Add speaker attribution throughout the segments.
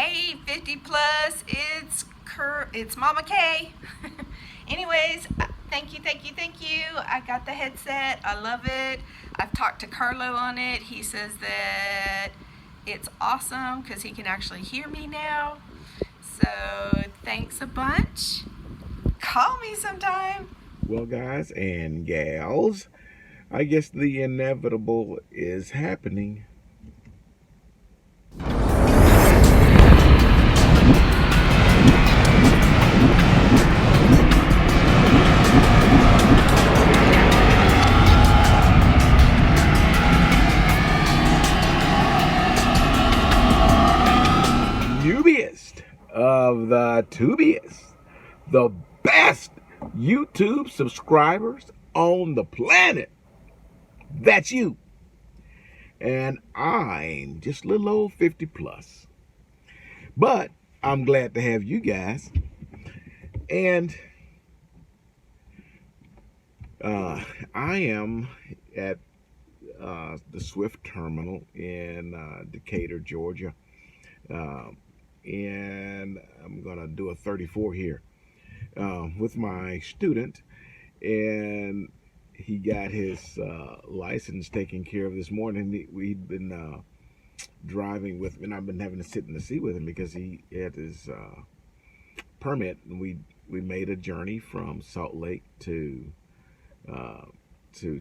Speaker 1: Hey, 50 plus, it's Mama K. Anyways, thank you. I got the headset. I love it. I've talked to Carlo on it. He says that it's awesome because he can actually hear me now. So thanks a bunch. Call me sometime.
Speaker 2: Well, guys and gals, I guess the inevitable is happening. Newbiest of the tubiest, the best YouTube subscribers on the planet. That's you. And I'm just a little old 50 plus. But I'm glad to have you guys. And I am at the Swift terminal in Decatur, Georgia. And I'm going to do a 34 here with my student. And he got his license taken care of this morning. We'd been driving with him, and I've been having to sit in the seat with him because he had his permit. And we made a journey from Salt Lake to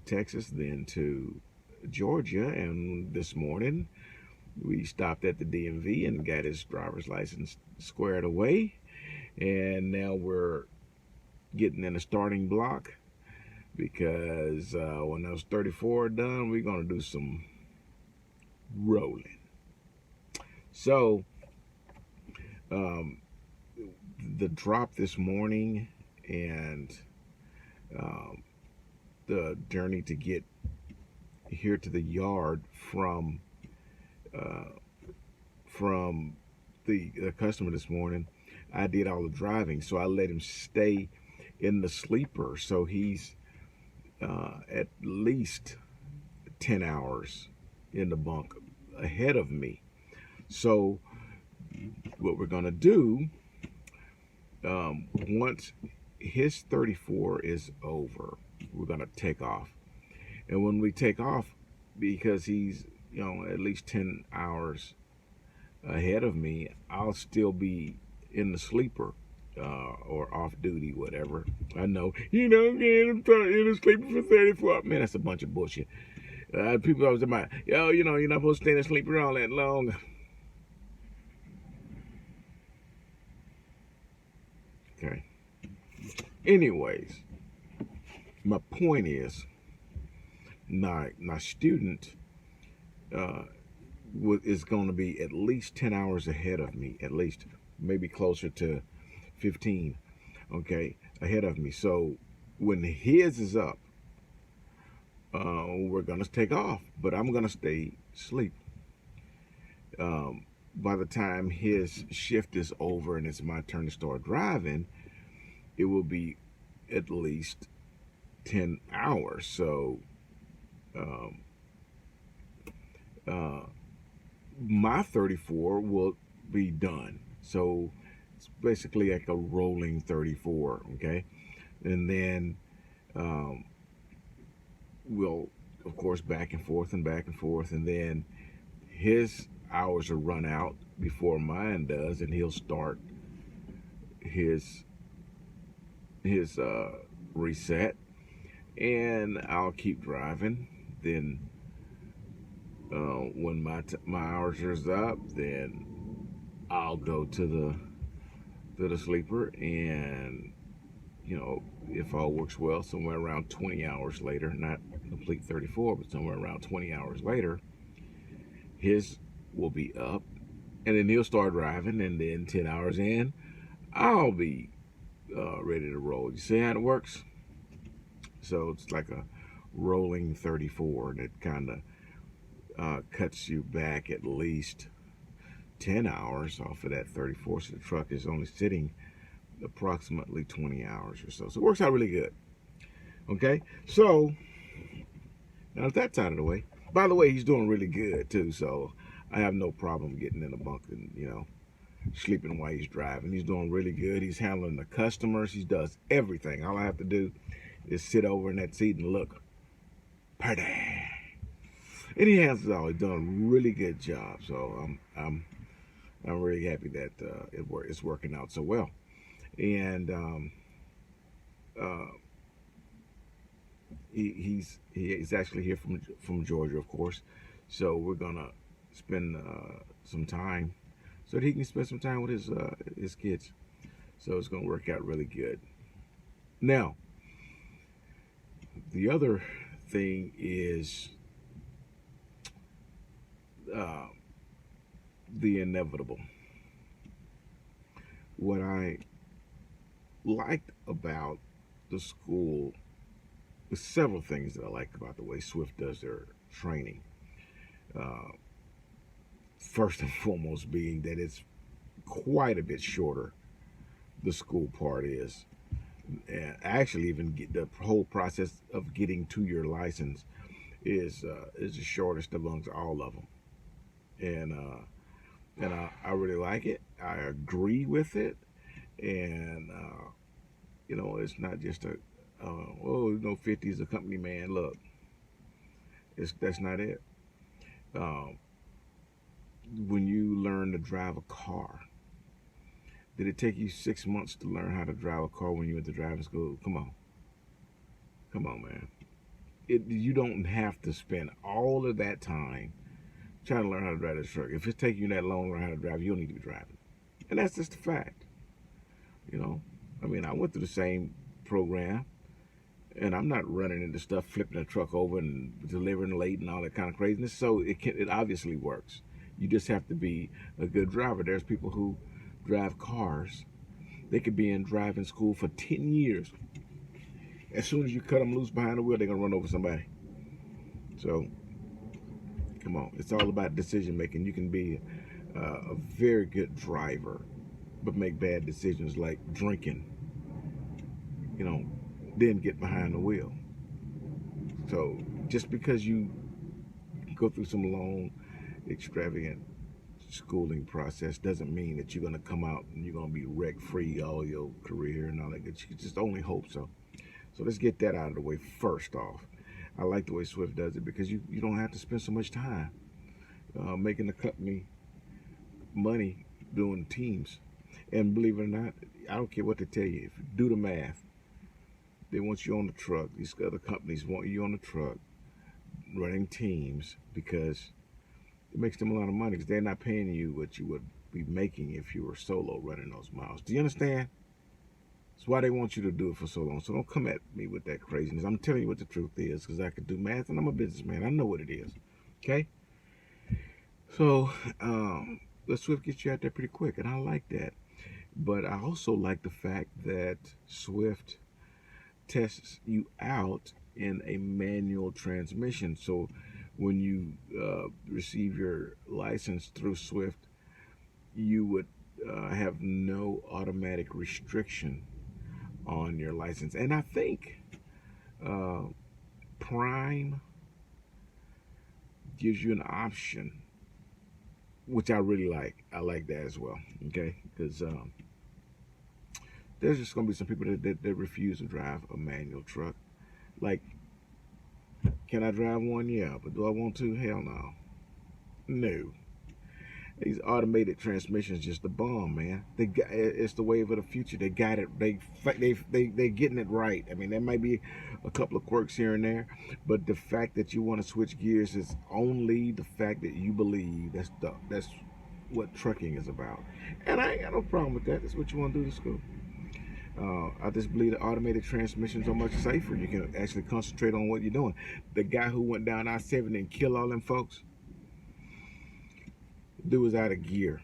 Speaker 2: Texas, then to Georgia, and this morning we stopped at the DMV and got his driver's license squared away, and now we're getting in a starting block because when those 34 are done, we're going to do some rolling. So the drop this morning and the journey to get here to the yard from the customer this morning, I did all the driving, so I let him stay in the sleeper, so he's at least 10 hours in the bunk ahead of me. So what we're gonna do, once his 34 is over, we're gonna take off. And when we take off, because he's at least 10 hours ahead of me, I'll still be in the sleeper or off duty, whatever. I know, man, I'm in the sleeper for 34. Man, that's a bunch of bullshit. People always about, you're not supposed to stay in the sleeper all that long. Okay. Anyways, my point is, my student is going to be at least 10 hours ahead of me, at least, maybe closer to 15, okay, ahead of me. So when his is up, we're going to take off, but I'm going to stay asleep. By the time his shift is over and it's my turn to start driving, it will be at least 10 hours. So my 34 will be done. So it's basically like a rolling 34, okay? And then we'll, of course, back and forth, and then his hours will run out before mine does, and he'll start his reset, and I'll keep driving. Then when my hours are up, then I'll go to the sleeper, and if all works well, somewhere around 20 hours later, not complete 34, but somewhere around 20 hours later, his will be up, and then he'll start driving, and then 10 hours in, I'll be ready to roll. You see how it works? So it's like a rolling 34, and it kind of cuts you back at least 10 hours off of that 34. So the truck is only sitting approximately 20 hours or so. So it works out really good. Okay, so now that that's out of the way. By the way, he's doing really good too, so I have no problem getting in the bunk and sleeping while he's driving. He's doing really good. He's handling the customers. He does everything. All I have to do is sit over in that seat and look. Pretty. And he handles it all. He's done a really good job. So I'm really happy that it's working out so well. And he's actually here from Georgia, of course. So we're gonna spend some time so that he can spend some time with his kids. So it's gonna work out really good. Now, the other thing is the inevitable. What I liked about the school, there's several things that I liked about the way Swift does their training. First and foremost being that it's quite a bit shorter, the school part is. And actually even the whole process of getting to your license is the shortest amongst all of them. And I really like it. I agree with it. And it's not just a 50 is a company man. Look, that's not it. When you learn to drive a car, did it take you 6 months to learn how to drive a car when you went to driving school? Come on, man. You don't have to spend all of that time trying to learn how to drive this truck. If it's taking you that long to learn how to drive, you don't need to be driving. And that's just a fact. I mean, I went through the same program, and I'm not running into stuff, flipping the truck over and delivering late and all that kind of craziness. So it obviously works. You just have to be a good driver. There's people who drive cars. They could be in driving school for 10 years. As soon as you cut them loose behind the wheel, they're going to run over somebody. So, come on. It's all about decision making. You can be a very good driver, but make bad decisions like drinking, then get behind the wheel. So just because you go through some long, extravagant schooling process doesn't mean that you're going to come out and you're going to be wreck-free all your career and all that. You just only hope so. So let's get that out of the way first off. I like the way Swift does it because you don't have to spend so much time making the company money doing teams. And believe it or not, I don't care what they tell you. If you do the math, they want you on the truck. These other companies want you on the truck running teams because it makes them a lot of money because they're not paying you what you would be making if you were solo running those miles. Do you understand? That's why they want you to do it for so long. So don't come at me with that craziness. I'm telling you what the truth is because I can do math and I'm a businessman. I know what it is. Okay? So the Swift gets you out there pretty quick, and I like that. But I also like the fact that Swift tests you out in a manual transmission. So when you receive your license through Swift, you would have no automatic restriction on your license. And I think Prime gives you an option, which I really like. I like that as well, okay? Because there's just going to be some people that refuse to drive a manual truck. Like, can I drive one? Yeah, but do I want to? Hell no. No. These automated transmissions just a bomb, man. It's the wave of the future. They got it. They getting it right. I mean, there might be a couple of quirks here and there, but the fact that you want to switch gears is only the fact that you believe that's what trucking is about. And I ain't got no problem with that. That's what you want to do to school. I just believe the automated transmissions are much safer. You can actually concentrate on what you're doing. The guy who went down I-70 and killed all them folks, dude was out of gear.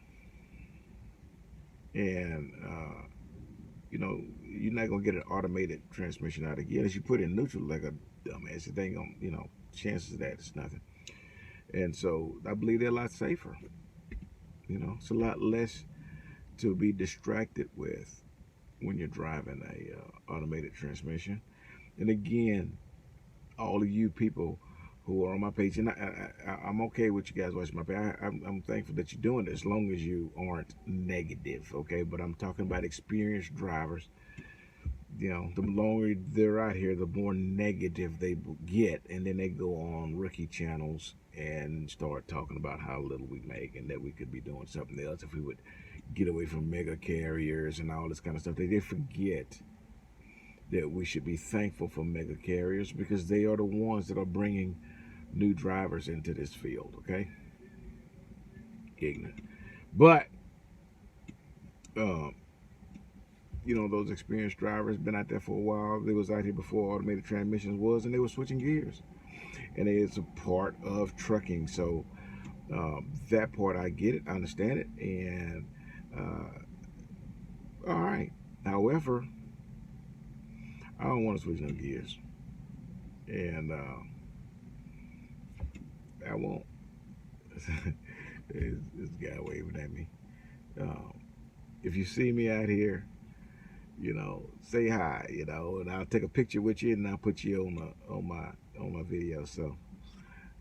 Speaker 2: And, you're not going to get an automated transmission out of gear unless you put it in neutral like a dumbass. It ain't going to, chances of that it's nothing. And so I believe they're a lot safer. It's a lot less to be distracted with when you're driving a automated transmission. And again, all of you people who are on my page, and I'm okay with you guys watching my page. I'm thankful that you're doing it as long as you aren't negative, okay? But I'm talking about experienced drivers. You know, the longer they're out here, the more negative they get, and then they go on rookie channels and start talking about how little we make and that we could be doing something else if we would get away from mega carriers and all this kind of stuff. They forget that we should be thankful for mega carriers because they are the ones that are bringing new drivers into this field, okay? Ignorant. But, you know, those experienced drivers been out there for a while. They was out here before automated transmissions was, and they were switching gears. And it's a part of trucking. So that part, I get it, I understand it, and all right. However, I don't want to switch no gears, and I won't. This guy waving at me. If you see me out here, you know, say hi, you know, and I'll take a picture with you and I'll put you on my video. So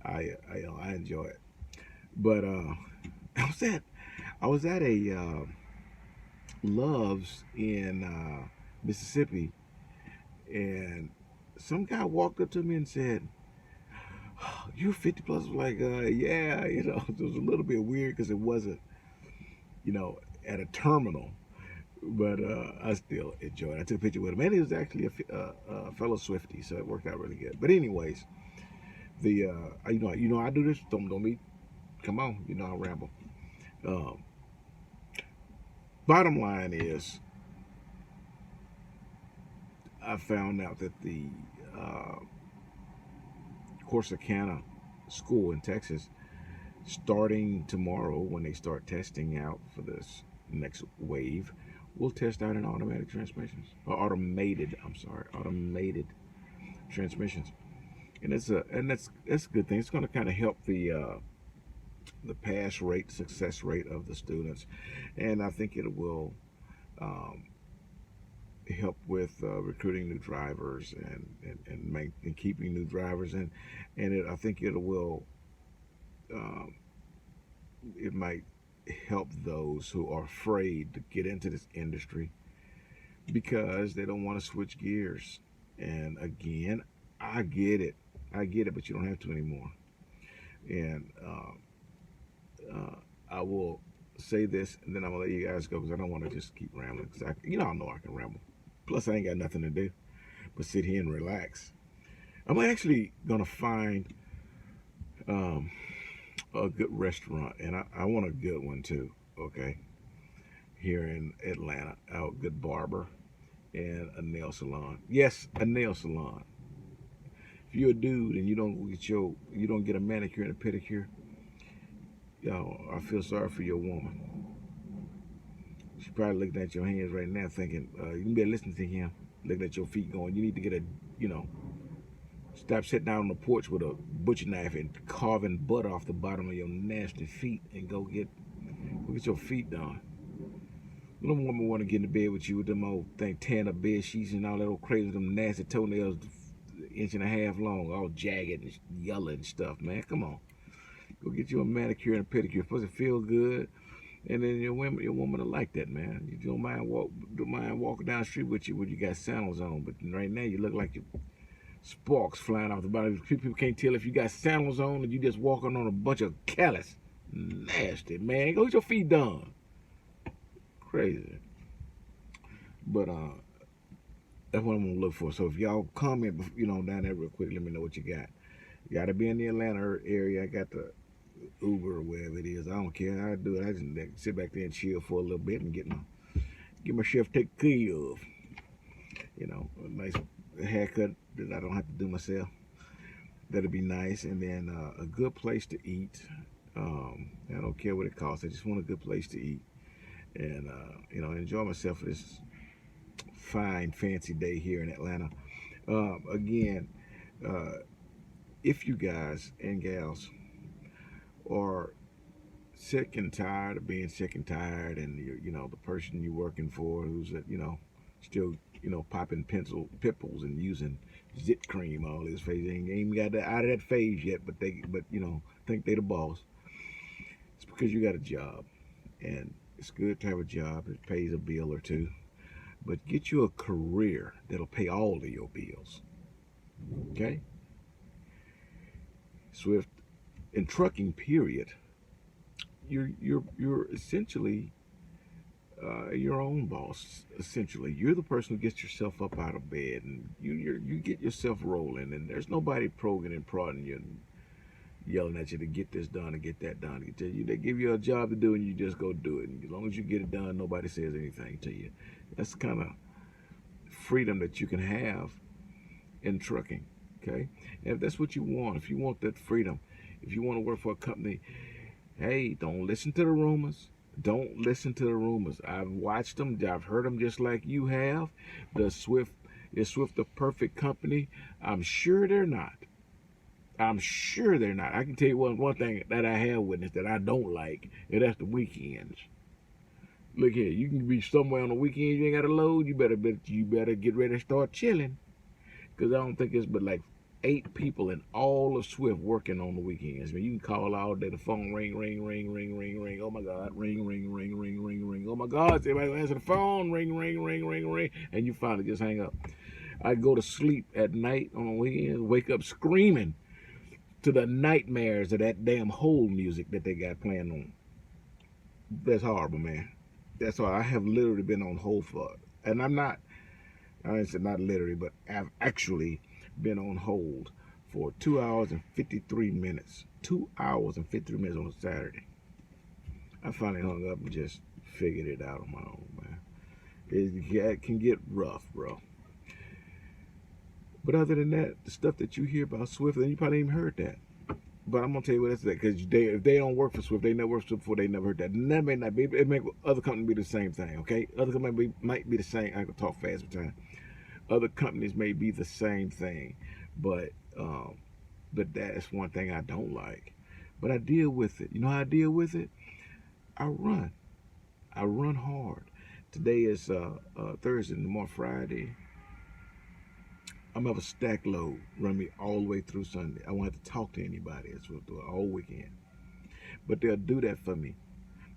Speaker 2: I enjoy it. But I was at a Love's in Mississippi, and some guy walked up to me and said, oh, "You're 50 plus." I was like, yeah, you know, it was a little bit weird because it wasn't, you know, at a terminal. But I still enjoyed it. I took a picture with him, and he was actually a fellow Swifty, so it worked out really good. But anyways, the you know I do this. Don't me. Come on, you know I ramble. Bottom line is, I found out that the Corsicana school in Texas, starting tomorrow when they start testing out for this next wave, we'll test out in automatic transmissions, or automated. I'm sorry, automated transmissions, and that's a good thing. It's going to kind of help the pass rate, success rate of the students, and I think it will help with recruiting new drivers and keeping new drivers, and I think it will it might help those who are afraid to get into this industry because they don't want to switch gears. And again, I get it, but you don't have to anymore. And I will say this, and then I'm gonna let you guys go because I don't want to just keep rambling. Cause I know I can ramble. Plus, I ain't got nothing to do but sit here and relax. I'm actually gonna find a good restaurant, and I want a good one too. Okay, here in Atlanta, a good barber and a nail salon. Yes, a nail salon. If you're a dude and you don't get a manicure and a pedicure, yo, I feel sorry for your woman. She's probably looking at your hands right now, thinking you better listen to him. Looking at your feet, going, you need to get stop sitting down on the porch with a butcher knife and carving butt off the bottom of your nasty feet and go get your feet done. No woman want to get in the bed with you with them old tan up bed sheets and all that old crazy, them nasty toenails, inch and a half long, all jagged and yellow and stuff. Man, come on, go get you a manicure and a pedicure. It's supposed to feel good, and then your woman will like that, man. You don't mind walking down the street with you when you got sandals on, but right now you look like you sparks flying off the bottom. People can't tell if you got sandals on and you just walking on a bunch of callus. Nasty, man. Go get your feet done. Crazy. But that's what I'm gonna look for. So if y'all comment, down there real quick, let me know what you got. You gotta be in the Atlanta area. I got the Uber or wherever it is. I don't care how I do it. I just sit back there and chill for a little bit and get my shift taken care of. A nice haircut that I don't have to do myself. That'll be nice. And then a good place to eat. I don't care what it costs. I just want a good place to eat. And, enjoy myself for this fine, fancy day here in Atlanta. Again, if you guys and gals are sick and tired of being sick and tired, and the person you're working for who's still, popping pimples and using zit cream all his face. They ain't even got out of that phase yet, but think they the boss. It's because you got a job, and it's good to have a job. It pays a bill or two, but get you a career that'll pay all of your bills. Okay? Swift, in trucking, period, you're essentially your own boss. Essentially, you're the person who gets yourself up out of bed, and you get yourself rolling, and there's nobody progging and prodding you and yelling at you to get this done and get that done. They give you a job to do, and you just go do it. And as long as you get it done, nobody says anything to you. That's kind of freedom that you can have in trucking. Okay, and if that's what you want, if you want that freedom, if you want to work for a company, hey, don't listen to the rumors. Don't listen to the rumors. I've watched them. I've heard them just like you have. Is Swift the perfect company? I'm sure they're not. I'm sure they're not. I can tell you one thing that I have witnessed that I don't like, and that's the weekends. Look here, you can be somewhere on the weekend, you ain't got a load. You better get ready to start chilling, because I don't think it's but like 8 people in all of Swift working on the weekends. I mean, you can call all day, the phone ring, ring, ring, ring, ring, ring. Oh my God, ring, ring, ring, ring, ring, ring. Oh my God, everybody gonna answer the phone, ring, ring, ring, ring, ring, and you finally just hang up. I go to sleep at night on the weekends, wake up screaming to the nightmares of that damn hold music that they got playing on. That's horrible, man. That's why I have literally been on hold for, and I didn't say not literally, but I've actually been on hold for 2 hours and 53 minutes. 2 hours and 53 minutes on a Saturday. I finally hung up and just figured it out on my own, man. It can get rough, bro. But other than that, the stuff that you hear about Swift, then you probably ain't even heard that. But I'm gonna tell you what that's that, because if they don't work for Swift, they never worked for Swift before, they never heard that. And that may not be. It may other companies be the same thing, okay? Other companies might be the same. I can talk fast with time. Other companies may be the same thing, but that's one thing I don't like. But I deal with it. You know how I deal with it? I run hard. Today is Thursday, tomorrow Friday. I'm gonna have a stack load, run me all the way through Sunday. I won't have to talk to anybody. That's what I'll do all weekend. But they'll do that for me.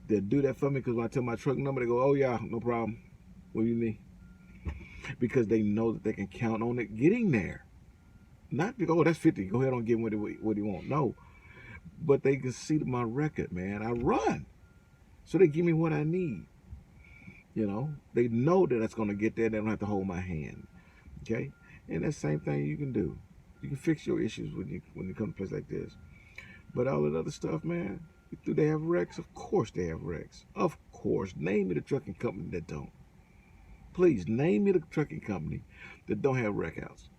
Speaker 2: They'll do that for me because when I tell my truck number, they go, "Oh yeah, no problem. What do you need?" Because they know that they can count on it getting there. Not because, oh, that's 50. Go ahead and give him what he want. No, but they can see my record, man. I run, so they give me what I need. They know that it's gonna get there. They don't have to hold my hand. Okay. And that's the same thing you can do. You can fix your issues when you come to a place like this. But all that other stuff, man, do they have wrecks? Of course they have wrecks. Of course. Name me the trucking company that don't. Please, name me the trucking company that don't have wreck outs.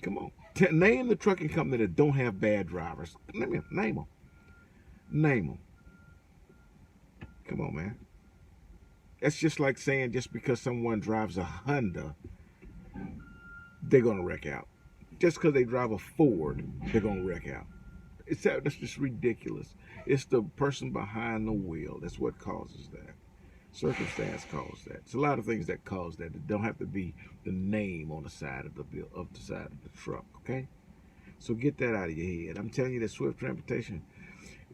Speaker 2: Come on. Name the trucking company that don't have bad drivers. Name them. Name them. Come on, man. That's just like saying just because someone drives a Honda, they're going to wreck out. Just because they drive a Ford, they're going to wreck out. That's just ridiculous. It's the person behind the wheel. That's what causes that. Circumstance causes that. It's a lot of things that cause that. It don't have to be the name on the side of the truck, okay? So get that out of your head. I'm telling you that Swift Transportation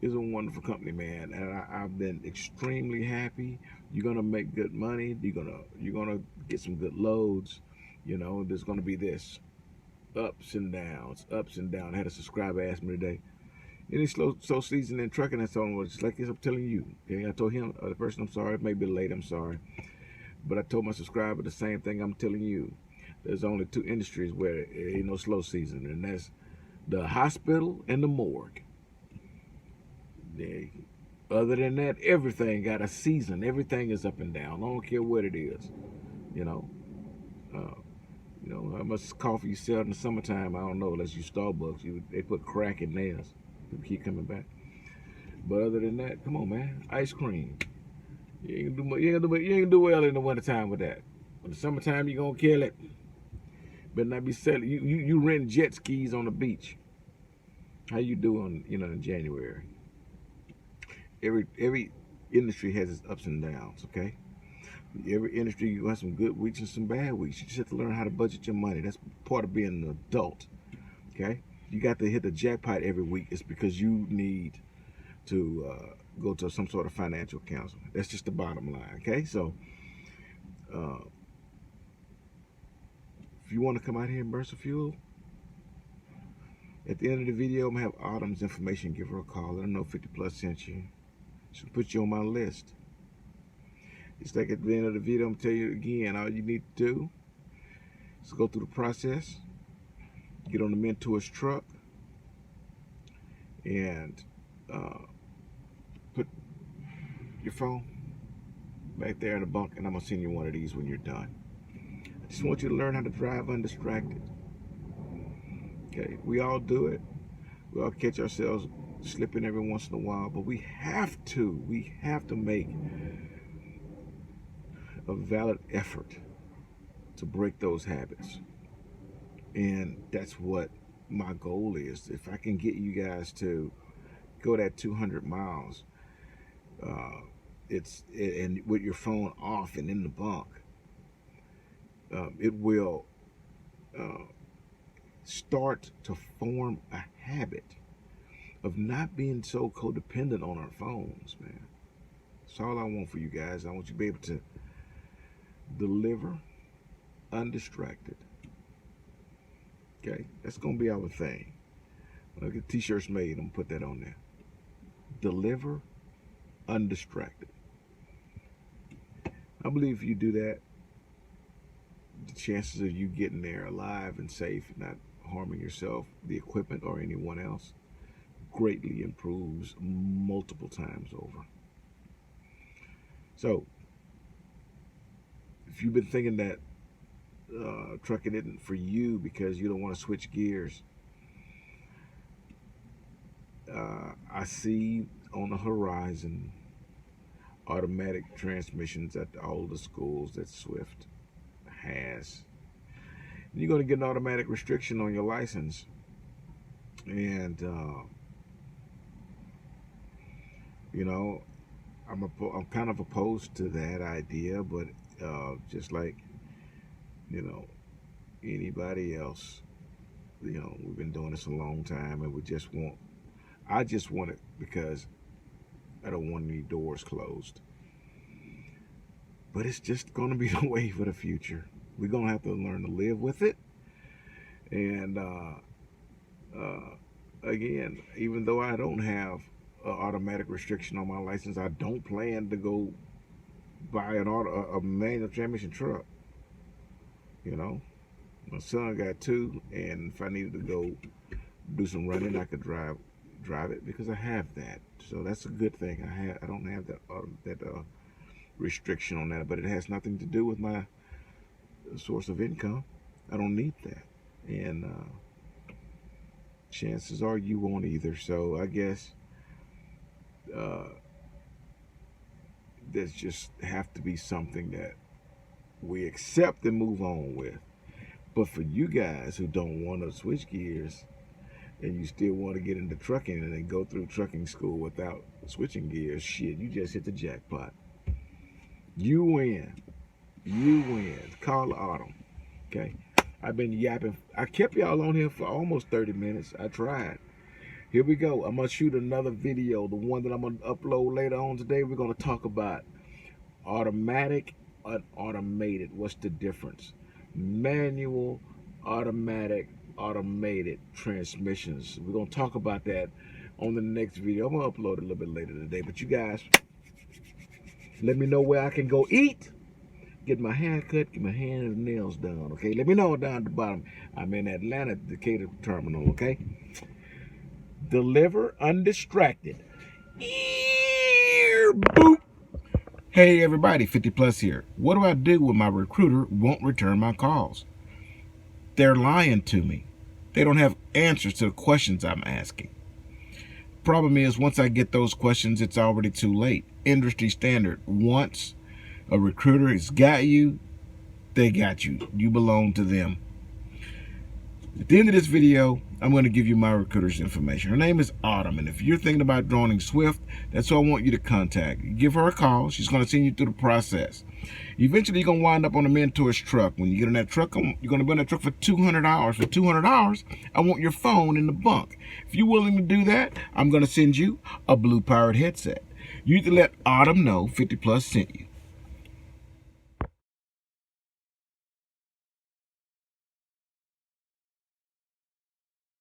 Speaker 2: is a wonderful company, man, and I've been extremely happy. You're gonna make good money. You're gonna get some good loads. There's gonna be this ups and downs. I had a subscriber ask me today, any slow season in trucking and so on. Just like this, I'm telling you. Okay, I told him, the person, I'm sorry, it may be late, I'm sorry, but I told my subscriber the same thing I'm telling you. There's only 2 industries where there ain't no slow season, and that's the hospital and the morgue. Other than that, everything got a season. Everything is up and down. I don't care what it is. How much coffee you sell in the summertime, I don't know. Unless you Starbucks, they put crack in theirs. People keep coming back. But other than that, come on, man. Ice cream. You ain't gonna do well in the wintertime with that. In the summertime, you're gonna kill it. Better not be selling. You rent jet skis on the beach. How you doing? In January. Every industry has its ups and downs. Okay. Every industry, you have some good weeks and some bad weeks. You just have to learn how to budget your money. That's part of being an adult. Okay? You got to hit the jackpot every week. It's because you need to go to some sort of financial counseling. That's just the bottom line. Okay? So, if you want to come out here and burn some fuel, at the end of the video, I'm going to have Autumn's information. Give her a call. Let her know 50 Plus sent you. She'll put you on my list. Just like at the end of the video, I'm going to tell you again, all you need to do is go through the process, get on the mentor's truck, and put your phone back there in the bunk, and I'm going to send you one of these when you're done. I just want you to learn how to drive undistracted. Okay, we all do it. We all catch ourselves slipping every once in a while, but we have to make a valid effort to break those habits. And that's what my goal is. If I can get you guys to go that 200 miles, and with your phone off and in the bunk, it will start to form a habit of not being so codependent on our phones, man. That's all I want for you guys. I want you to be able to deliver undistracted. Okay, that's gonna be our thing. When I get t-shirts made, I'm gonna put that on there. Deliver undistracted. I believe if you do that, the chances of you getting there alive and safe, not harming yourself, the equipment, or anyone else, greatly improves multiple times over. So, if you've been thinking that trucking isn't for you because you don't want to switch gears, I see on the horizon automatic transmissions at all the schools that Swift has. You're going to get an automatic restriction on your license, and you know, I'm kind of opposed to that idea, but just like, you know, anybody else, you know, we've been doing this a long time, and I just want it because I don't want any doors closed. But it's just going to be the way for the future. We're going to have to learn to live with it. And again, even though I don't have an automatic restriction on my license, I don't plan to go buy a manual transmission truck. You know, my son got two, and if I needed to go do some running, I could drive it because I have that. So that's a good thing. I don't have that restriction on that, but it has nothing to do with my source of income. I don't need that, and chances are you won't either. So I guess there's just have to be something that we accept and move on with. But for you guys who don't want to switch gears, and you still want to get into trucking and then go through trucking school without switching gears, shit, you just hit the jackpot. You win. You win. Call Autumn. Okay? I've been yapping. I kept y'all on here for almost 30 minutes. I tried. Here we go. I'm going to shoot another video. The one that I'm going to upload later on today, we're going to talk about automatic and automated. What's the difference? Manual, automatic, automated transmissions. We're going to talk about that on the next video. I'm going to upload it a little bit later today. But you guys, let me know where I can go eat, get my hair cut, get my hair and nails done, okay? Let me know down at the bottom. I'm in Atlanta, Decatur Terminal, okay? Deliver undistracted. Boop. Hey everybody, 50 Plus here. What do I do when my recruiter won't return my calls? They're lying to me. They don't have answers to the questions I'm asking. Problem is, once I get those questions, it's already too late. Industry standard. Once a recruiter has got you, they got you. You belong to them. At the end of this video, I'm going to give you my recruiter's information. Her name is Autumn, and if you're thinking about joining Swift, that's who I want you to contact. Give her a call. She's going to send you through the process. Eventually, you're going to wind up on a mentor's truck. When you get on that truck, you're going to be on that truck for 200 hours. For 200 hours, I want your phone in the bunk. If you're willing to do that, I'm going to send you a Blue Pirate headset. You need to let Autumn know 50 Plus sent you.